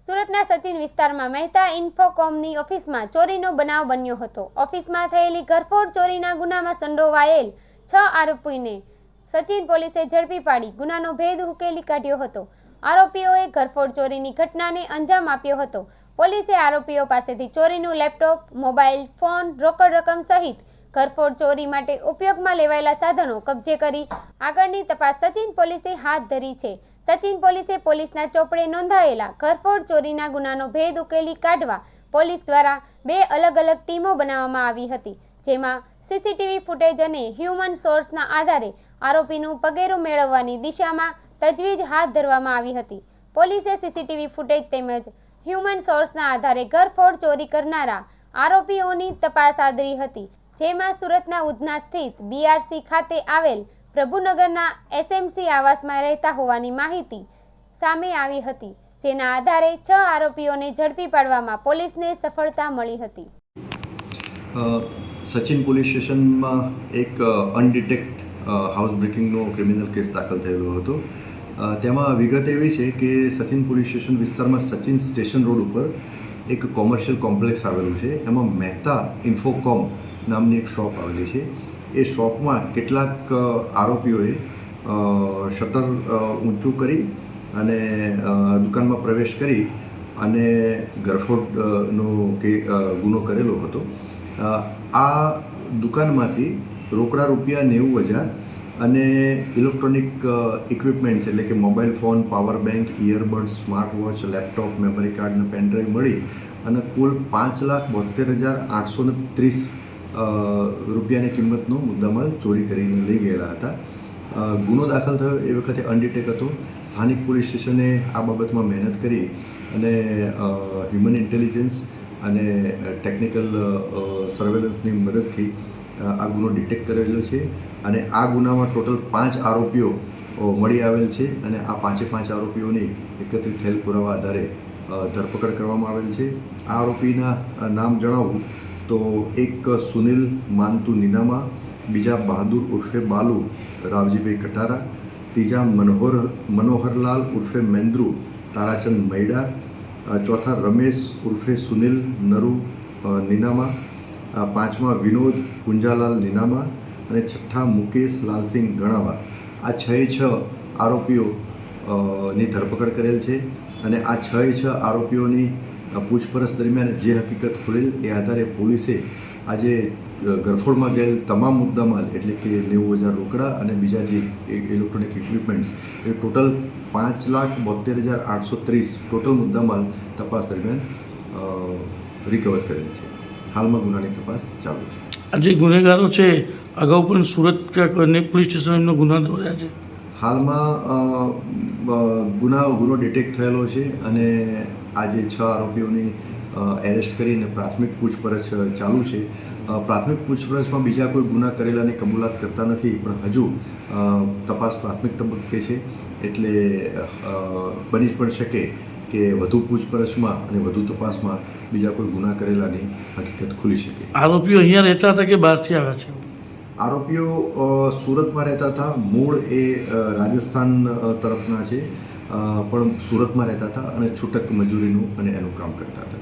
સુરતના સચિન વિસ્તારમાં મહેતા ઇન્ફોકોમની ઓફિસમાં ચોરીનો બનાવ બન્યો હતો। ઓફિસમાં થયેલી ઘરફોડ ચોરીના ગુનામાં સંડોવાયેલ 6 આરોપીને સચિન પોલીસે ઝડપી પાડી ગુનાનો ભેદ ઉકેલી કાઢ્યો હતો। આરોપીઓએ ઘરફોડ ચોરીની ઘટનાને અંજામ આપ્યો હતો। પોલીસે આરોપીઓ પાસેથી ચોરીનું લેપટોપ, મોબાઈલ ફોન, રોકડ રકમ સહિત ઘરફોડ ચોરી માટે ઉપયોગમાં લેવાયેલા સાધનો કબજે કરી આગળની તપાસ સચિન પોલીસે હાથ ધરી છે। સચિન પોલીસે પોલીસના ચોપડે નોંધાયેલા ઘરફોડ ચોરીના ગુનાનો ભેદ ઉકેલી કાઢવા પોલીસ દ્વારા 2 અલગ અલગ ટીમો બનાવવામાં આવી હતી, જેમાં સીસીટીવી ફૂટેજ અને હ્યુમન સોર્સના આધારે આરોપીનું પગેરું મેળવવાની દિશામાં તજવીજ હાથ ધરવામાં આવી હતી। પોલીસે સીસીટીવી ફૂટેજ તેમજ હ્યુમન સોર્સના આધારે ઘરફોડ ચોરી કરનારા આરોપીઓની તપાસ આદરી હતી, જેમાં સુરતના ઉધના સ્થિત બીઆરસી ખાતે આવેલ પ્રભુનગરના એસએમસી આવાસમાં રહેતા હોવાની માહિતી સામે આવી હતી, જેના આધારે 6 આરોપીઓને ઝડપી પાડવામાં પોલીસને સફળતા મળી હતી। સચિન પોલીસ સ્ટેશનમાં એક અનડિટેક્ટ હાઉસ બ્રેકિંગનો ક્રિમિનલ કેસ દાખલ થયેલો હતો। તેમાં વિગત એવી છે કે સચિન પોલીસ સ્ટેશન વિસ્તારમાં સચિન સ્ટેશન રોડ ઉપર એક કોમર્શિયલ કોમ્પ્લેક્સ આવેલું છે। એમાં મહેતા ઇન્ફોકોમ નામની એક શોપ આવેલી છે। એ શોપમાં કેટલાક આરોપીઓએ શટર ઊંચું કરી અને દુકાનમાં પ્રવેશ કરી અને ઘરફોડનો ગુનો કરેલો હતો। આ દુકાનમાંથી રોકડા રૂપિયા 90,000 અને ઇલેક્ટ્રોનિક ઇક્વિપમેન્ટ્સ એટલે કે mobile phone, power bank, earbuds, smart watch, laptop, memory card અને પેનડ્રાઈવ મળી અને કુલ 5,72,830 રૂપિયાની કિંમતનો મુદ્દામાલ ચોરી કરીને લઈ ગયેલા હતા। ગુનો દાખલ થયો એ વખતે અનડિટેક હતો। સ્થાનિક પોલીસ સ્ટેશને આ બાબતમાં મહેનત કરી અને હ્યુમન ઇન્ટેલિજન્સ અને ટેકનિકલ સર્વેલન્સની મદદથી આ ગુનો ડિટેક્ટ કરેલો છે અને આ ગુનામાં ટોટલ 5 આરોપીઓ મળી આવેલ છે અને આ 5 આરોપીઓની એકત્રિત થયેલ પુરાવા આધારે ધરપકડ કરવામાં આવેલ છે। આ આરોપીના નામ જણાવું તો એક સુનિલ માનતુ નીનામા, બીજા બહાદુર ઉર્ફે બાલુ રાવજીભાઈ કટારા, ત્રીજા મનોહરલાલ ઉર્ફે મેન્દ્રુ તારાચંદ મૈડા, ચોથા રમેશ ઉર્ફે સુનિલ નરુ નીનામા, પાંચમા વિનોદ પુંજાલાલ નીનામા અને છઠ્ઠા મુકેશ લાલસિંહ ગણાવા। આ 6 આરોપીઓની ધરપકડ કરેલ છે અને આ 6 આરોપીઓની પૂછપરછ દરમિયાન જે હકીકત ખુલેલ એ આધારે પોલીસે આજે ઘરફોડમાં ગયેલ તમામ મુદ્દામાલ એટલે કે 90,000 રોકડા અને બીજા જે ઇલેક્ટ્રોનિક ઇક્વિપમેન્ટ્સ એ ટોટલ 5,72,830 ટોટલ મુદ્દામાલ તપાસ દરમિયાન રિકવર કરેલ છે। હાલમાં ગુનાની તપાસ ચાલુ છે। આ જે ગુનેગારો છે અગાઉ પણ સુરત અનેક પોલીસ સ્ટેશન એમનો ગુના નોંધ્યા છે। હાલમાં ગુનો ડિટેક્ટ થયેલો છે અને આજે 6 આરોપીઓની એરેસ્ટ કરીને પ્રાથમિક પૂછપરછ ચાલુ છે। પ્રાથમિક પૂછપરછમાં બીજા કોઈ ગુના કરેલાની કબૂલાત કરતા નથી, પણ હજુ તપાસ પ્રાથમિક તબક્કે છે, એટલે બની પણ શકે કે વધુ પૂછપરછમાં અને વધુ તપાસમાં બીજા કોઈ ગુના કરેલાની હકીકત ખુલી શકે। આરોપીઓ અહીંયા રહેતા હતા કે બહારથી આવ્યા છે? આરોપીઓ સુરતમાં રહેતા હતા। મૂળ એ રાજસ્થાન તરફના છે, પણ સુરતમાં રહેતા હતા અને છૂટક મજૂરીનું અને એનું કામ કરતા હતા।